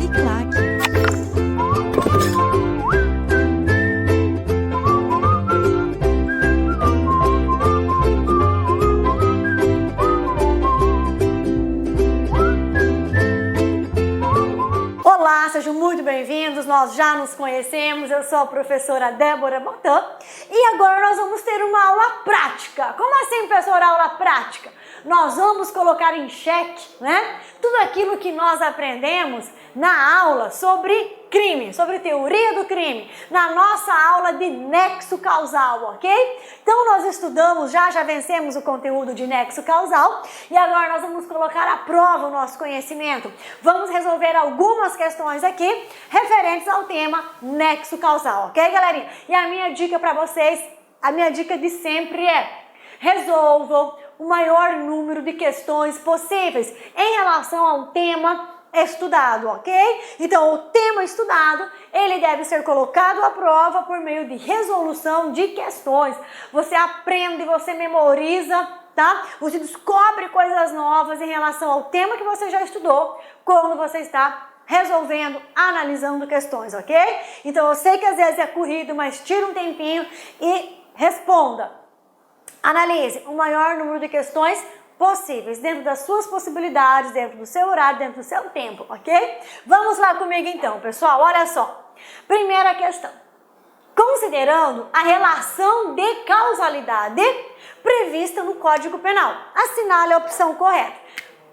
Uniclac. Olá, sejam muito bem-vindos, nós já nos conhecemos, eu sou a professora Débora Botan e agora nós vamos ter uma aula prática. Como assim, professora, aula prática? Nós vamos colocar em xeque, tudo aquilo que nós aprendemos na aula sobre crime, sobre teoria do crime, na nossa aula de nexo causal, ok? Então nós estudamos, já vencemos o conteúdo de nexo causal e agora nós vamos colocar à prova o nosso conhecimento. Vamos resolver algumas questões aqui referentes ao tema nexo causal, ok, galerinha? E a minha dica para vocês, a minha dica de sempre é: resolvam o maior número de questões possíveis em relação ao tema estudado, ok? Então, o tema estudado, ele deve ser colocado à prova por meio de resolução de questões. Você aprende, você memoriza, tá? Você descobre coisas novas em relação ao tema que você já estudou quando você está resolvendo, analisando questões, ok? Então, eu sei que às vezes é corrido, mas tira um tempinho e responda. Analise o maior número de questões possíveis, dentro das suas possibilidades, dentro do seu horário, dentro do seu tempo, ok? Vamos lá comigo então, pessoal, olha só. Primeira questão. Considerando a relação de causalidade prevista no Código Penal, assinale a opção correta.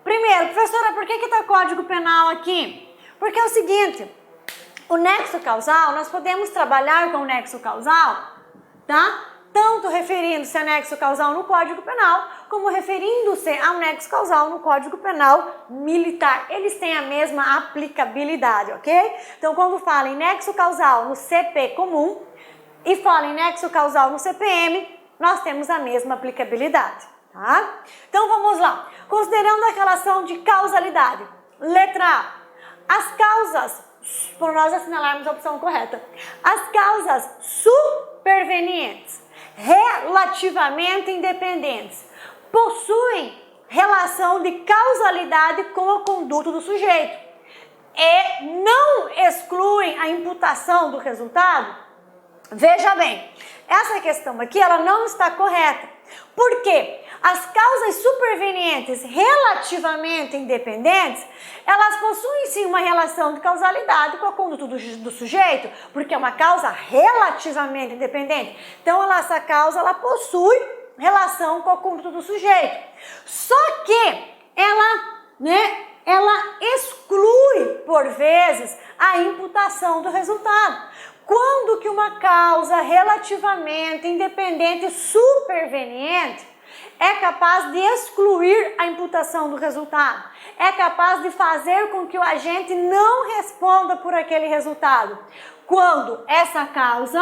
Primeiro, professora, por que está Código Penal aqui? Porque é o seguinte, o nexo causal, nós podemos trabalhar com o nexo causal, tá? Tanto referindo-se a nexo causal no Código Penal, como referindo-se ao nexo causal no Código Penal Militar. Eles têm a mesma aplicabilidade, ok? Então, quando fala em nexo causal no CP comum e fala em nexo causal no CPM, nós temos a mesma aplicabilidade, tá? Então, vamos lá. Considerando a relação de causalidade. Letra A. As causas, por nós assinalarmos a opção correta, as causas supervenientes relativamente independentes possuem relação de causalidade com a conduta do sujeito e não excluem a imputação do resultado? Veja bem, essa questão aqui ela não está correta. Por quê? As causas supervenientes relativamente independentes, elas possuem sim uma relação de causalidade com a conduta do sujeito, porque é uma causa relativamente independente. Então, essa causa ela possui relação com a conduta do sujeito. Só que ela exclui, por vezes, a imputação do resultado. Quando que uma causa relativamente independente superveniente é capaz de excluir a imputação do resultado, é capaz de fazer com que o agente não responda por aquele resultado? Quando essa causa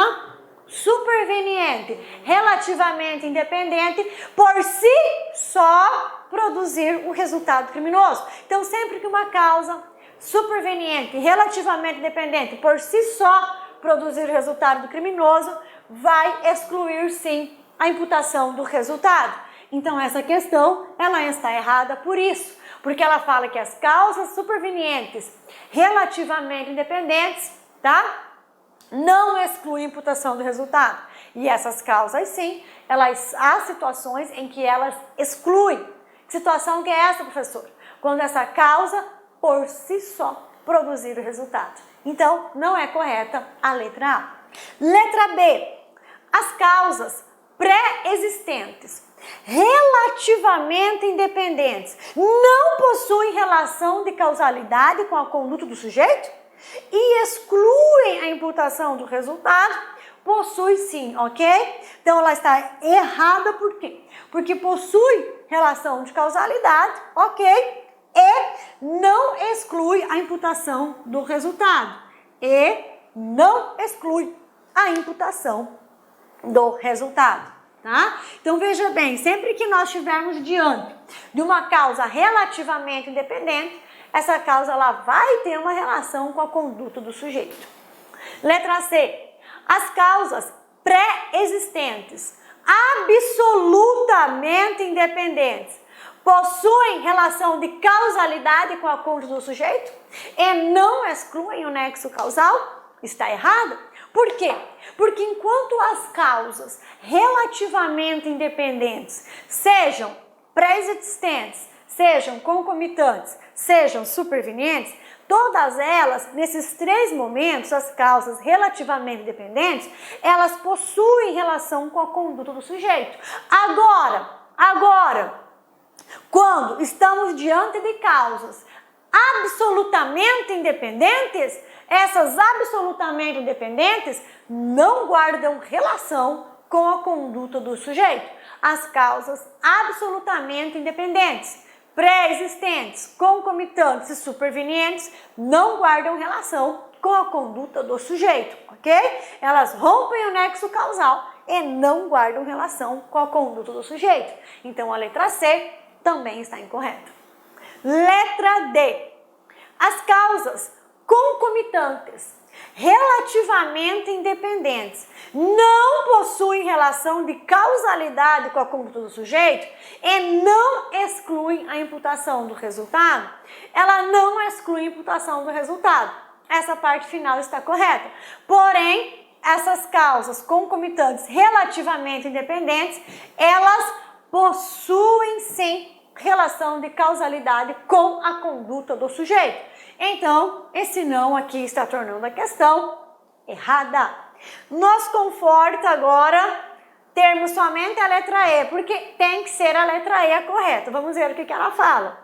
superveniente, relativamente independente, por si só produzir o resultado criminoso. Então, sempre que uma causa superveniente, relativamente independente, por si só produzir o resultado do criminoso, vai excluir sim a imputação do resultado. Então essa questão, ela está errada por isso, porque ela fala que as causas supervenientes relativamente independentes, tá? Não excluem a imputação do resultado. E essas causas sim, há situações em que elas excluem. Que situação que é essa, professor? Quando essa causa por si só produzir o resultado. Então, não é correta a letra A. Letra B. As causas pré-existentes, relativamente independentes, não possuem relação de causalidade com a conduta do sujeito e excluem a imputação do resultado? Possui sim, ok? Então, ela está errada por quê? Porque possui relação de causalidade, ok? E não exclui a imputação do resultado. E não exclui a imputação do resultado, tá? Então, veja bem, sempre que nós estivermos diante de uma causa relativamente independente, essa causa ela vai ter uma relação com a conduta do sujeito. Letra C. As causas pré-existentes, absolutamente independentes, possuem relação de causalidade com a conduta do sujeito e não excluem o nexo causal? Está errado? Por quê? Porque enquanto as causas relativamente independentes sejam pré-existentes, sejam concomitantes, sejam supervenientes, todas elas, nesses três momentos, as causas relativamente dependentes, elas possuem relação com a conduta do sujeito. Agora, quando estamos diante de causas absolutamente independentes, essas absolutamente independentes não guardam relação com a conduta do sujeito. As causas absolutamente independentes, pré-existentes, concomitantes e supervenientes não guardam relação com a conduta do sujeito, ok? Elas rompem o nexo causal e não guardam relação com a conduta do sujeito. Então a letra C também está incorreta. Letra D. As causas concomitantes, relativamente independentes, não possuem relação de causalidade com a conduta do sujeito e não excluem a imputação do resultado. Ela não exclui a imputação do resultado. Essa parte final está correta. Porém, essas causas concomitantes relativamente independentes, elas possuem sim relação de causalidade com a conduta do sujeito. Então, esse não aqui está tornando a questão errada. Nos conforta agora termos somente a letra E, porque tem que ser a letra E a correta. Vamos ver o que ela fala.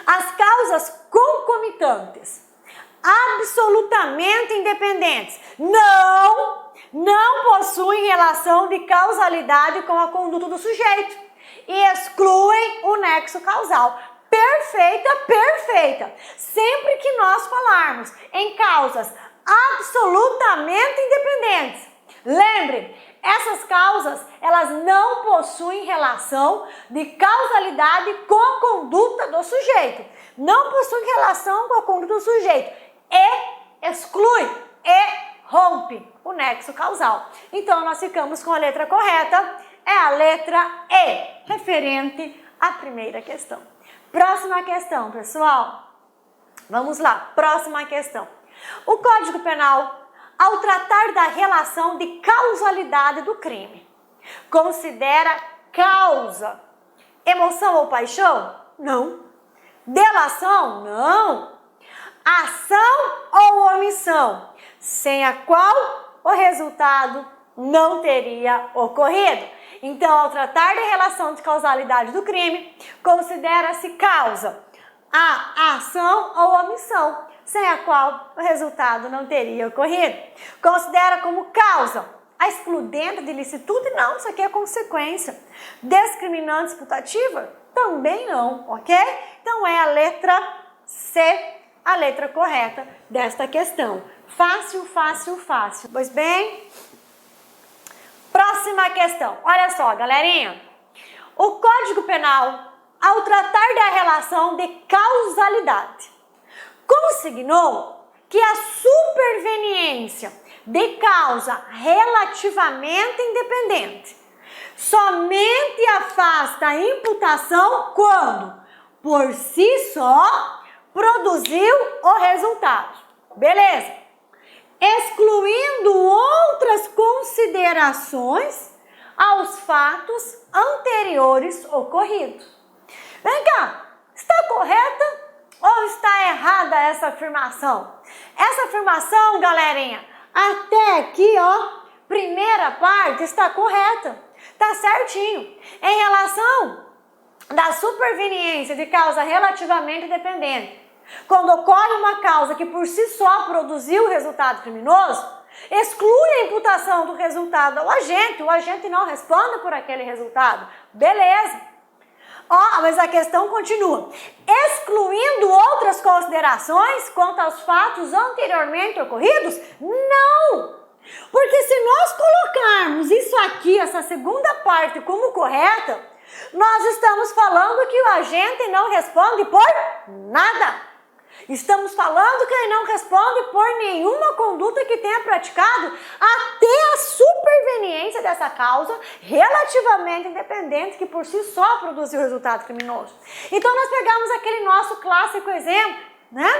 As causas concomitantes, absolutamente independentes, não possuem relação de causalidade com a conduta do sujeito e excluem o nexo causal. Perfeita. Sempre que nós falarmos em causas absolutamente independentes, lembre, essas causas, elas não possuem relação de causalidade com a conduta do sujeito. Não possuem relação com a conduta do sujeito e exclui e rompe o nexo causal. Então, nós ficamos com a letra correta, é a letra E, referente à primeira questão. Próxima questão, pessoal. Vamos lá, próxima questão. O Código Penal, ao tratar da relação de causalidade do crime, considera causa emoção ou paixão? Não. Delação? Não. Ação ou omissão, sem a qual o resultado não teria ocorrido. Então, ao tratar da relação de causalidade do crime, considera-se causa a ação ou omissão, sem a qual o resultado não teria ocorrido. Considera como causa a excludente de ilicitude? Não, isso aqui é consequência. Discriminante disputativa? Também não, ok? Então, é a letra C, a letra correta desta questão. Fácil. Pois bem, próxima questão. Olha só, galerinha. O Código Penal, ao tratar da relação de causalidade, consignou que a superveniência de causa relativamente independente somente afasta a imputação quando, por si só, produziu o resultado. Beleza? Excluindo outras considerações aos fatos anteriores ocorridos. Vem cá, está correta ou está errada essa afirmação? Essa afirmação, galerinha, até aqui, ó, primeira parte está correta, tá certinho. Em relação da superveniência de causa relativamente dependente, quando ocorre uma causa que por si só produziu o resultado criminoso, exclui a imputação do resultado ao agente, o agente não responde por aquele resultado. Beleza. Ó, mas a questão continua. Excluindo outras considerações quanto aos fatos anteriormente ocorridos? Não! Porque se nós colocarmos isso aqui, essa segunda parte, como correta, nós estamos falando que o agente não responde por nada. Estamos falando que ele não responde por nenhuma conduta que tenha praticado até a superveniência dessa causa relativamente independente que por si só produziu o resultado criminoso. Então nós pegamos aquele nosso clássico exemplo, né?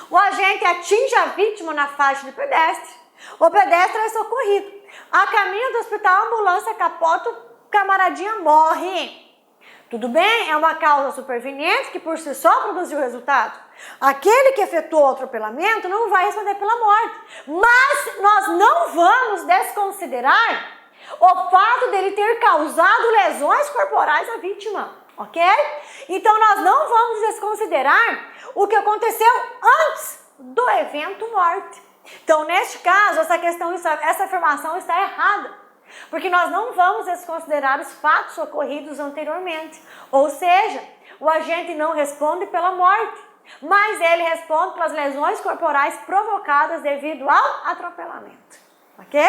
O agente atinge a vítima na faixa de pedestre, o pedestre é socorrido. A caminho do hospital, a ambulância capota, o camaradinha morre. Tudo bem? É uma causa superveniente que por si só produziu o resultado. Aquele que efetuou o atropelamento não vai responder pela morte. Mas nós não vamos desconsiderar o fato dele ter causado lesões corporais à vítima, ok? Então nós não vamos desconsiderar o que aconteceu antes do evento morte. Então, neste caso, essa afirmação está errada. Porque nós não vamos desconsiderar os fatos ocorridos anteriormente. Ou seja, o agente não responde pela morte, mas ele responde pelas lesões corporais provocadas devido ao atropelamento. Ok?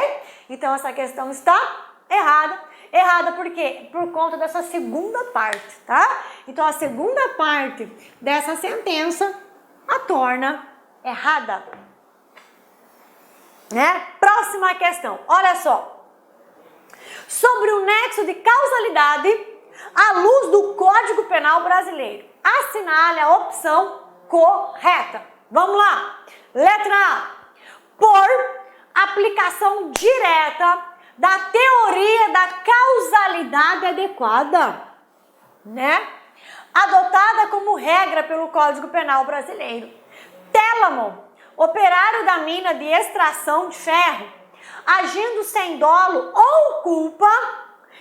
Então essa questão está errada. Errada por quê? Por conta dessa segunda parte, tá? Então a segunda parte dessa sentença a torna errada. Né? Próxima questão. Olha só. Sobre o nexo de causalidade à luz do Código Penal Brasileiro. Assinale a opção correta. Vamos lá. Letra A. Por aplicação direta da teoria da causalidade adequada, né? Adotada como regra pelo Código Penal Brasileiro. Télamo, operário da mina de extração de ferro, agindo sem dolo ou culpa,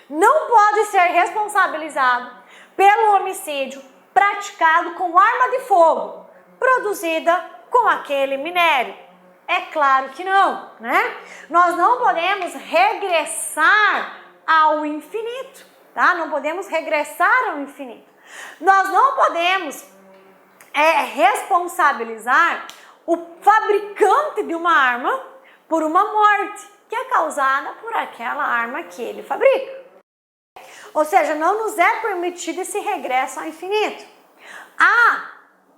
não pode ser responsabilizado pelo homicídio praticado com arma de fogo, produzida com aquele minério. É claro que não, né? Nós não podemos regressar ao infinito, tá? Não podemos regressar ao infinito. Nós não podemos responsabilizar o fabricante de uma arma por uma morte que é causada por aquela arma que ele fabrica. Ou seja, não nos é permitido esse regresso ao infinito. A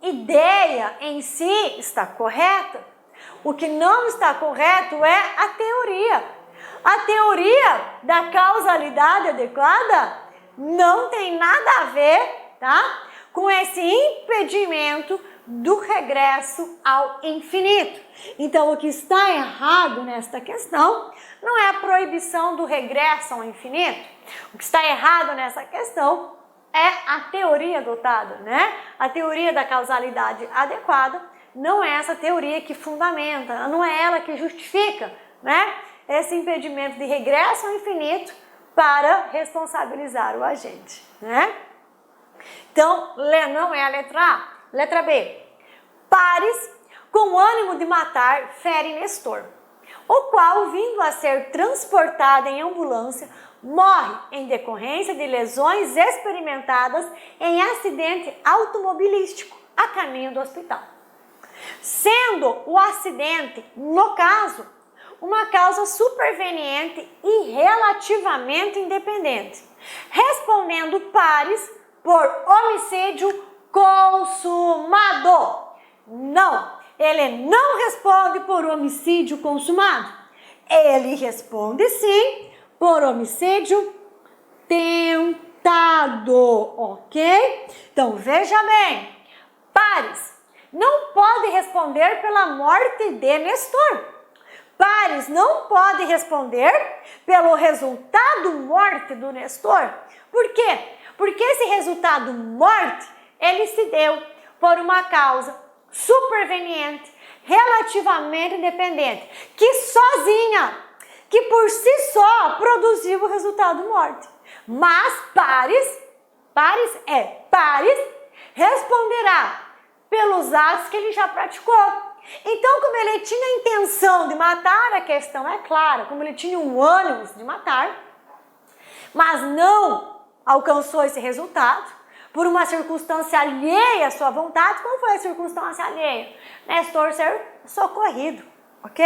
ideia em si está correta. O que não está correto é a teoria. A teoria da causalidade adequada não tem nada a ver, tá, com esse impedimento do regresso ao infinito. Então, o que está errado nesta questão não é a proibição do regresso ao infinito. O que está errado nessa questão é a teoria adotada, né? A teoria da causalidade adequada não é essa teoria que fundamenta, não é ela que justifica, né, esse impedimento de regresso ao infinito para responsabilizar o agente, né? Então, não é a letra A. Letra B. Pares com ânimo de matar fere Nestor, o qual, vindo a ser transportado em ambulância, morre em decorrência de lesões experimentadas em acidente automobilístico a caminho do hospital. Sendo o acidente, no caso, uma causa superveniente e relativamente independente, respondendo pares por homicídio consumado. Não, ele não responde por homicídio consumado. Ele responde sim por homicídio tentado, ok? Então veja bem, pares não pode responder pela morte de Nestor. Pares não pode responder pelo resultado morte do Nestor. Por quê? Porque esse resultado morte, ele se deu por uma causa superveniente, relativamente independente, que sozinha, que por si só produziu o resultado morte. Mas Pares responderá pelos atos que ele já praticou. Então, como ele tinha a intenção de matar, a questão é clara, como ele tinha um ânimo de matar, mas não alcançou esse resultado, por uma circunstância alheia à sua vontade. Qual foi a circunstância alheia? Nestor ser socorrido, ok?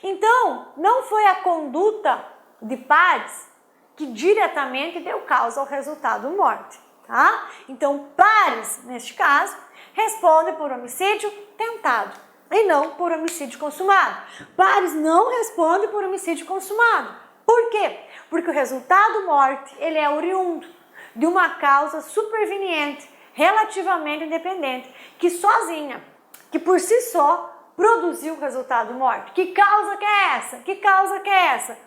Então, não foi a conduta de Pares que diretamente deu causa ao resultado morte, tá? Então, Pares, neste caso, responde por homicídio tentado, e não por homicídio consumado. Pares não responde por homicídio consumado. Por quê? Porque o resultado morte, ele é oriundo de uma causa superveniente, relativamente independente, que sozinha, que por si só, produziu o resultado morte. Que causa que é essa? Que causa que é essa?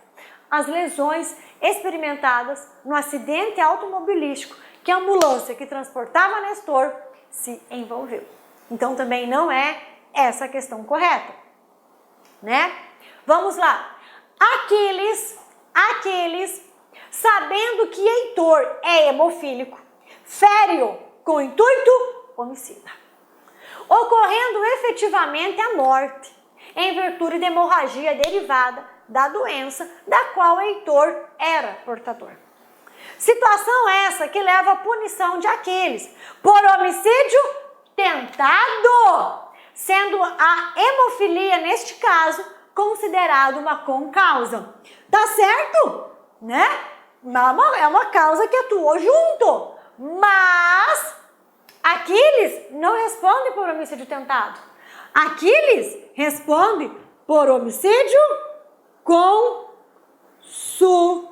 As lesões experimentadas no acidente automobilístico que a ambulância que transportava Nestor se envolveu. Então também não é essa a questão correta, né? Vamos lá. Aquiles, sabendo que Heitor é hemofílico, fere-o com intuito homicida, ocorrendo efetivamente a morte, em virtude de hemorragia derivada da doença da qual Heitor era portador. Situação essa que leva à punição de Aquiles por homicídio tentado, sendo a hemofilia, neste caso, considerada uma concausa. Tá certo? Né? É uma causa que atuou junto, mas Aquiles não responde por homicídio tentado. Aquiles responde por homicídio consumado,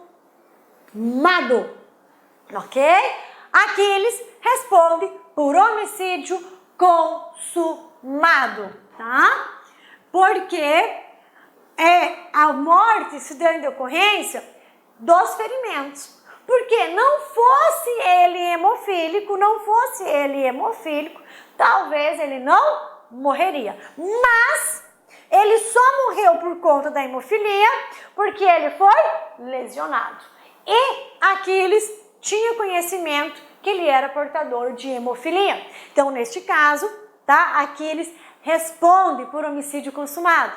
ok? Aquiles responde por homicídio consumado, tá? Porque a morte se deu em decorrência dos ferimentos. Porque não fosse ele hemofílico, talvez ele não morreria. Mas ele só morreu por conta da hemofilia porque ele foi lesionado. E Aquiles tinha conhecimento que ele era portador de hemofilia. Então, neste caso, tá? Aquiles responde por homicídio consumado.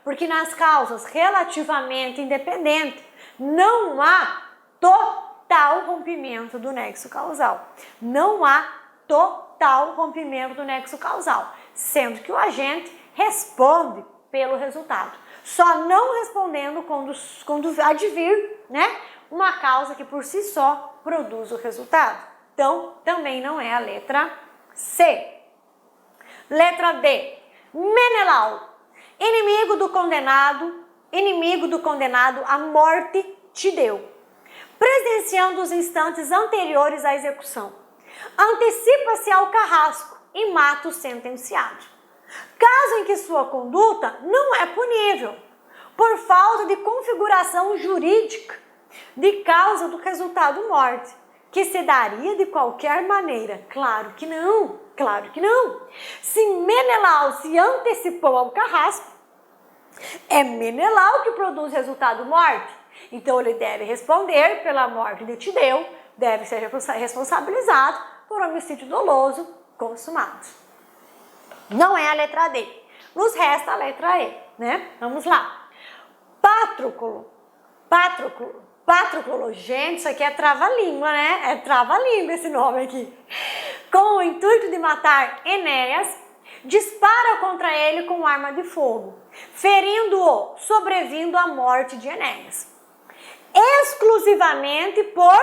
Porque nas causas relativamente independentes não há total rompimento do nexo causal. Não há total rompimento do nexo causal, sendo que o agente responde pelo resultado. Só não respondendo quando advir, né, uma causa que por si só produz o resultado. Então, também não é a letra C. Letra D. Menelau, inimigo do condenado à morte te deu, presenciando os instantes anteriores à execução. Antecipa-se ao carrasco e mata o sentenciado. Caso em que sua conduta não é punível, por falta de configuração jurídica de causa do resultado morte, que se daria de qualquer maneira. Claro que não, claro que não. Se Menelau se antecipou ao carrasco, é Menelau que produz resultado morte. Então ele deve responder pela morte de Tideu, deve ser responsabilizado por homicídio doloso consumado. Não é a letra D. Nos resta a letra E, né? Vamos lá. Pátroclo, gente, isso aqui é trava-língua, né? É trava-língua esse nome aqui. Com o intuito de matar Enéas, dispara contra ele com arma de fogo, ferindo-o, sobrevindo à morte de Enéas. Exclusivamente por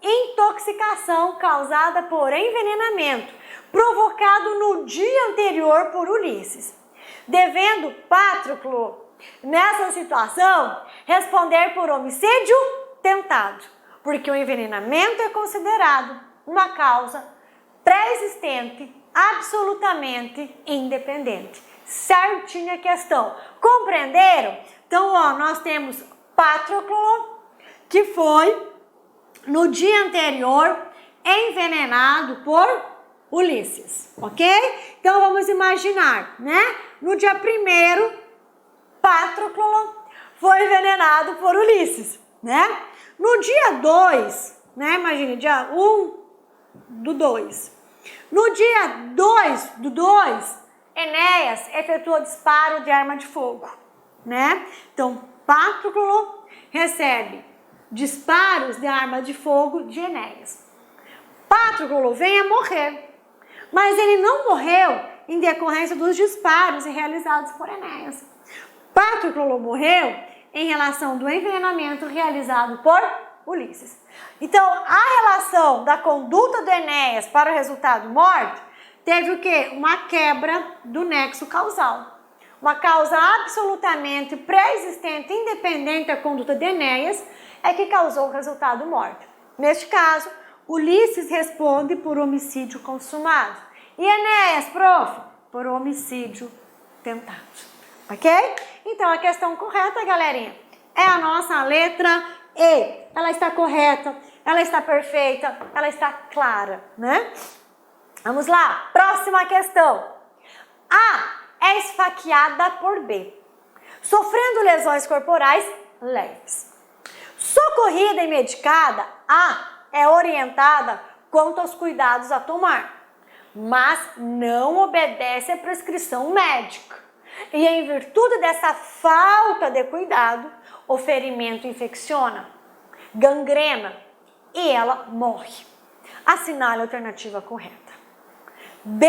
intoxicação causada por envenenamento, provocado no dia anterior por Ulisses, devendo Pátroclo, nessa situação, responder por homicídio tentado, porque o envenenamento é considerado uma causa pré-existente, absolutamente independente. Certinha a questão. Compreenderam? Então, ó, nós temos Pátroclo, que foi, no dia anterior, envenenado por Ulisses, ok? Então, vamos imaginar, né? No dia 1º, Pátroclo foi envenenado por Ulisses, né? No dia 2, né? Imagine, dia 1/2. No dia 2/2, Enéas efetuou disparo de arma de fogo, né? Então, Pátroclo recebe disparos de arma de fogo de Enéas. Pátroclo vem a morrer, mas ele não morreu em decorrência dos disparos realizados por Enéas. Pátroclo morreu em relação do envenenamento realizado por Ulisses. Então, a relação da conduta do Enéas para o resultado morte teve o quê? Uma quebra do nexo causal. uma causa absolutamente pré-existente, independente da conduta de Enéas, é que causou o resultado morte. Neste caso, Ulisses responde por homicídio consumado. E Enéas, prof, por homicídio tentado. Ok? Então, a questão correta, galerinha, é a nossa letra E. Ela está correta, ela está perfeita, ela está clara, né? Vamos lá, próxima questão. A é esfaqueada por B, sofrendo lesões corporais leves. Socorrida e medicada, A é orientada quanto aos cuidados a tomar, mas não obedece à prescrição médica. E em virtude dessa falta de cuidado, o ferimento infecciona, gangrena e ela morre. Assinale a alternativa correta. B,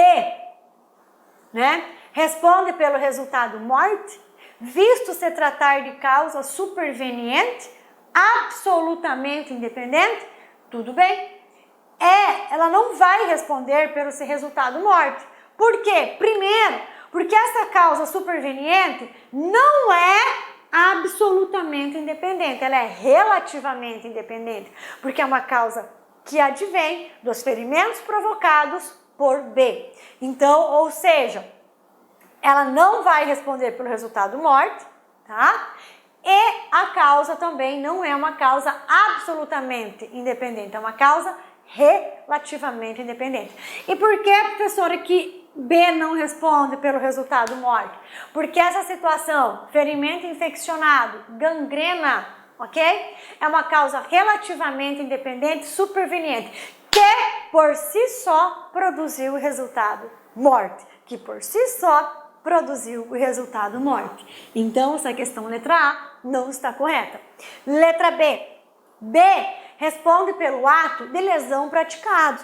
né? Responde pelo resultado morte, visto se tratar de causa superveniente, absolutamente independente, tudo bem. Ela não vai responder pelo seu resultado morte. Por quê? Primeiro, porque essa causa superveniente não é absolutamente independente, ela é relativamente independente, porque é uma causa que advém dos ferimentos provocados por B. Então, ou seja, ela não vai responder pelo resultado morte, tá? E a causa também não é uma causa absolutamente independente, é uma causa relativamente independente. E por que, professora, que B não responde pelo resultado morte? Porque essa situação, ferimento infeccionado, gangrena, ok? É uma causa relativamente independente, superveniente, que por si só produziu o resultado morte, que por si só produziu o resultado morte. Então, essa questão letra A não está correta. Letra B. B responde pelo ato de lesão praticado,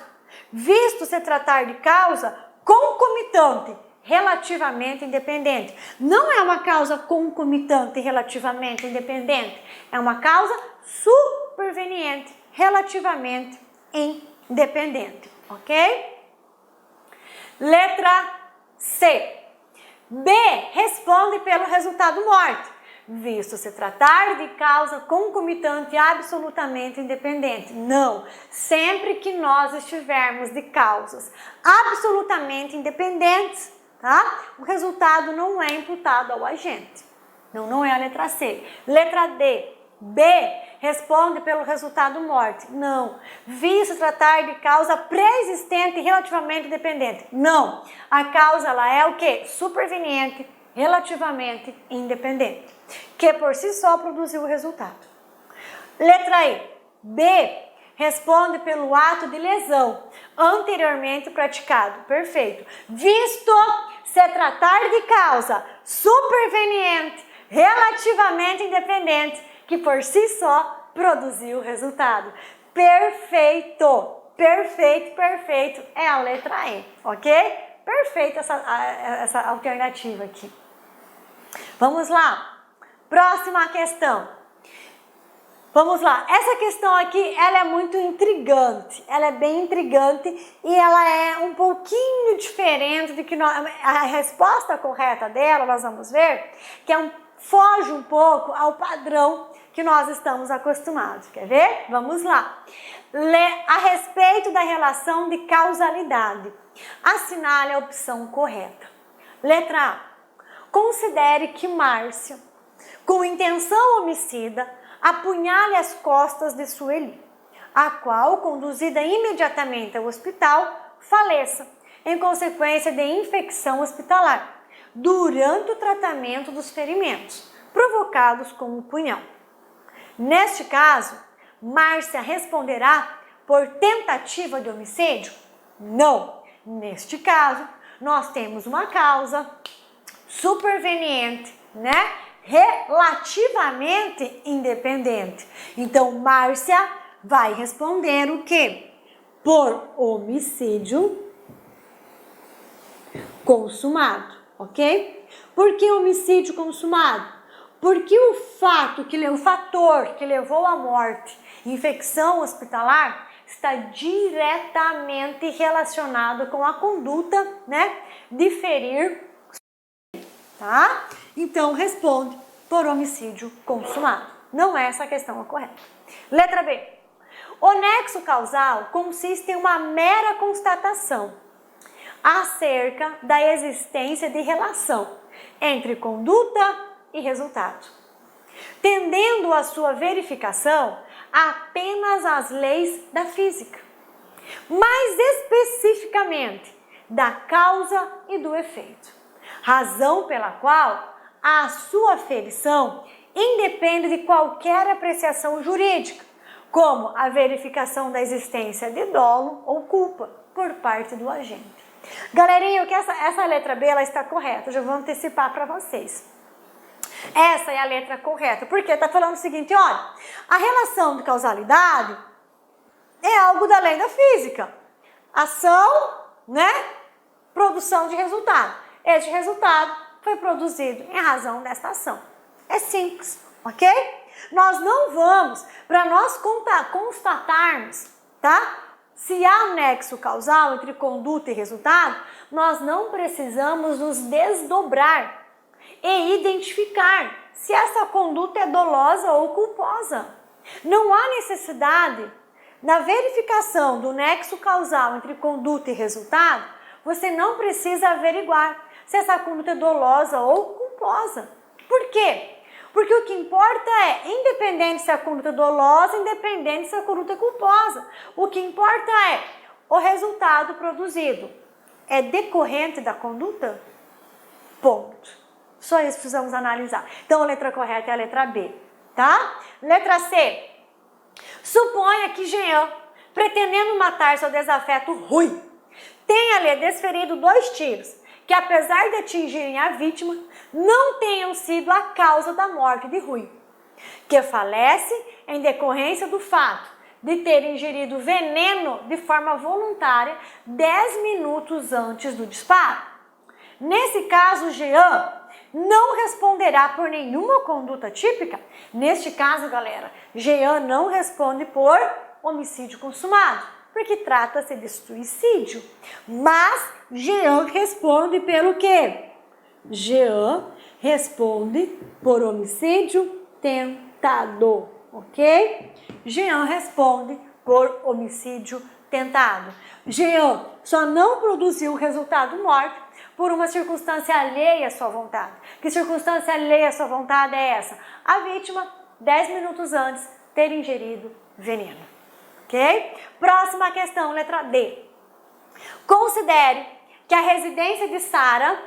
visto se tratar de causa concomitante, relativamente independente. Não é uma causa concomitante relativamente independente, é uma causa superveniente, relativamente independente, ok? Letra C. B responde pelo resultado morte, visto se tratar de causa concomitante absolutamente independente. Não, sempre que nós estivermos de causas absolutamente independentes, tá? O resultado não é imputado ao agente. Não é a letra C. Letra D. B responde pelo resultado morte. Não. Visto tratar de causa pré-existente e relativamente independente. Não. A causa ela é o quê? Superveniente, relativamente independente, que por si só produziu o resultado. Letra E. B responde pelo ato de lesão anteriormente praticado. Perfeito. Visto se tratar de causa superveniente, relativamente independente, que por si só produziu o resultado. Perfeito, perfeito, perfeito é a letra E, ok? Perfeita essa alternativa aqui. Vamos lá, próxima questão. Vamos lá, essa questão aqui, ela é muito intrigante, ela é bem intrigante e ela é um pouquinho diferente do que a resposta correta dela, nós vamos ver, que foge um pouco ao padrão que nós estamos acostumados. Quer ver? Vamos lá. A respeito da relação de causalidade, assinale a opção correta. Letra A. Considere que Márcia, com intenção homicida, apunhale as costas de Sueli, a qual, conduzida imediatamente ao hospital, faleça, em consequência de infecção hospitalar, durante o tratamento dos ferimentos provocados com o punhal. Neste caso, Márcia responderá por tentativa de homicídio? Não. Neste caso, nós temos uma causa superveniente, né? Relativamente independente. Então, Márcia vai responder o quê? Por homicídio consumado, ok? Por que homicídio consumado? Porque o fator que levou à morte, infecção hospitalar, está diretamente relacionado com a conduta, né, de ferir, tá? Então, responde por homicídio consumado. Não é essa a questão a correta. Letra B. O nexo causal consiste em uma mera constatação acerca da existência de relação entre conduta e resultado, tendendo a sua verificação apenas às leis da física, mais especificamente da causa e do efeito, razão pela qual a sua aferição independe de qualquer apreciação jurídica, como a verificação da existência de dolo ou culpa por parte do agente. Galerinha, que essa letra B ela está correta, eu já vou antecipar para vocês. Essa é a letra correta, porque está falando o seguinte, olha, a relação de causalidade é algo da lei da física. Ação, né? Produção de resultado. Este resultado foi produzido em razão desta ação. É simples, ok? Nós não vamos, para nós constatarmos, tá? Se há um nexo causal entre conduta e resultado, nós não precisamos nos desdobrar e identificar se essa conduta é dolosa ou culposa. Não há necessidade, na verificação do nexo causal entre conduta e resultado, você não precisa averiguar se essa conduta é dolosa ou culposa. Por quê? Porque o que importa é, independente se a conduta é dolosa, independente se a conduta é culposa, o que importa é o resultado produzido. É decorrente da conduta? Ponto. Só isso precisamos analisar. Então, a letra correta é a letra B, tá? Letra C. Suponha que Jean, pretendendo matar seu desafeto Rui, tenha-lhe desferido 2 tiros, que apesar de atingirem a vítima, não tenham sido a causa da morte de Rui, que falece em decorrência do fato de ter ingerido veneno de forma voluntária 10 minutos antes do disparo. Nesse caso, Jean não responderá por nenhuma conduta típica. Neste caso, galera, Jean não responde por homicídio consumado, porque trata-se de suicídio. Mas Jean responde pelo quê? Jean responde por homicídio tentado, ok? Jean responde por homicídio tentado. Jean só não produziu o resultado morte por uma circunstância alheia à sua vontade. Que circunstância alheia à sua vontade é essa? A vítima, 10 minutos antes, ter ingerido veneno. Ok? Próxima questão, letra D. Considere que a residência de Sara,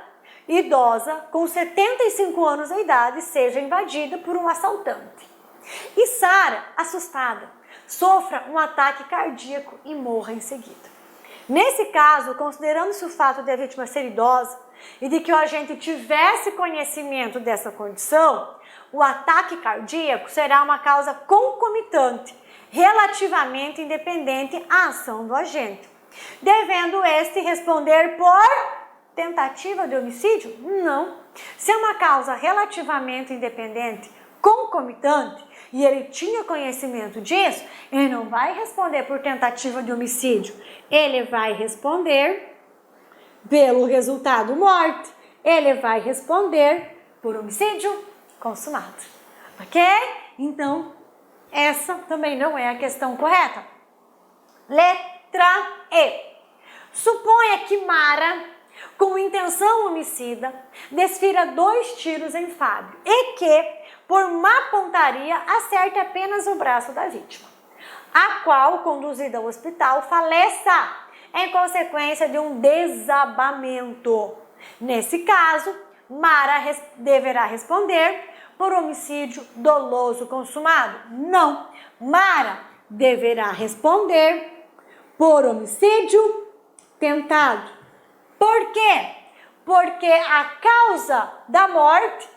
idosa, com 75 anos de idade, seja invadida por um assaltante. E Sara, assustada, sofra um ataque cardíaco e morra em seguida. Nesse caso, considerando-se o fato de a vítima ser idosa e de que o agente tivesse conhecimento dessa condição, o ataque cardíaco será uma causa concomitante, relativamente independente à ação do agente, devendo este responder por tentativa de homicídio? Não. Se é uma causa relativamente independente, concomitante, e ele tinha conhecimento disso, ele não vai responder por tentativa de homicídio, ele vai responder pelo resultado morte, ele vai responder por homicídio consumado, ok? Então, essa também não é a questão correta. Letra E. Suponha que Mara, com intenção homicida, desfira 2 tiros em Fábio e que, por má pontaria, acerte apenas o braço da vítima, a qual, conduzida ao hospital, faleça em consequência de um desabamento. Nesse caso, Mara deverá responder por homicídio doloso consumado? Não. Mara deverá responder por homicídio tentado. Por quê? Porque a causa da morte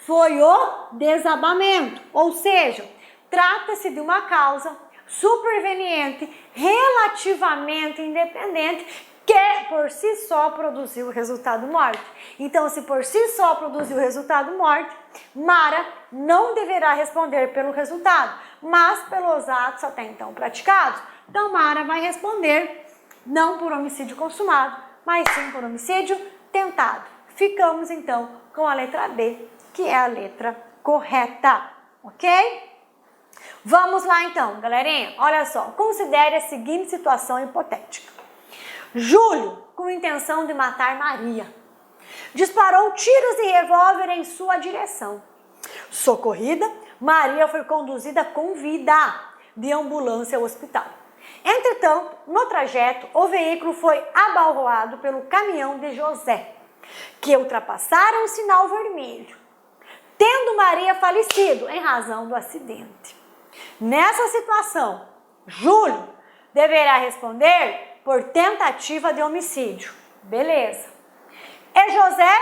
foi o desabamento, ou seja, trata-se de uma causa superveniente, relativamente independente, que por si só produziu o resultado morte. Então, se por si só produziu o resultado morte, Mara não deverá responder pelo resultado, mas pelos atos até então praticados. Então, Mara vai responder não por homicídio consumado, mas sim por homicídio tentado. ficamos então com a letra B, que é a letra correta, ok? Vamos lá então, galerinha. Olha só, considere a seguinte situação hipotética. Júlio, com intenção de matar Maria, disparou tiros de revólver em sua direção. Socorrida, Maria foi conduzida com vida de ambulância ao hospital. Entretanto, no trajeto, o veículo foi abalroado pelo caminhão de José, que ultrapassaram o sinal vermelho, tendo Maria falecido em razão do acidente. Nessa situação, Júlio deverá responder por tentativa de homicídio. Beleza. E José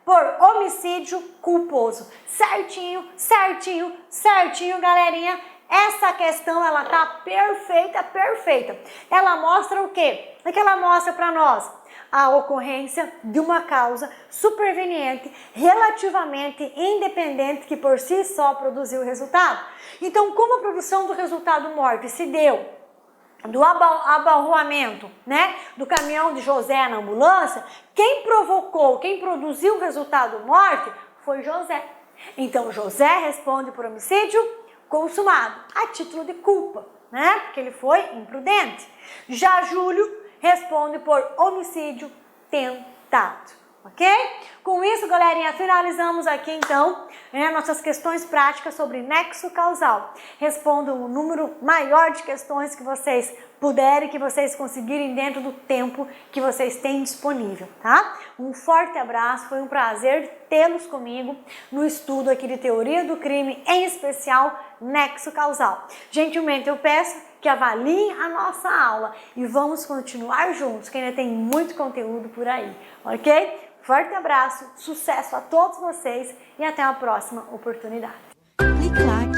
por homicídio culposo. Certinho, certinho, certinho, galerinha. Essa questão, ela tá perfeita, perfeita. Ela mostra o quê? O que ela mostra para nós? A ocorrência de uma causa superveniente, relativamente independente, que por si só produziu o resultado. Então, como a produção do resultado morte se deu do abalroamento, né, do caminhão de José na ambulância, quem provocou, quem produziu o resultado morte foi José. Então, José responde por homicídio consumado, a título de culpa, né, porque ele foi imprudente. Já Júlio responde por homicídio tentado, ok? Com isso, galerinha, finalizamos aqui então nossas questões práticas sobre nexo causal. Respondam o número maior de questões que vocês puderem, que vocês conseguirem dentro do tempo que vocês têm disponível, tá? Um forte abraço, foi um prazer tê-los comigo no estudo aqui de teoria do crime, em especial nexo causal. Gentilmente eu peço que avaliem a nossa aula e vamos continuar juntos, que ainda tem muito conteúdo por aí, ok? Forte abraço, sucesso a todos vocês e até a próxima oportunidade. Clique like.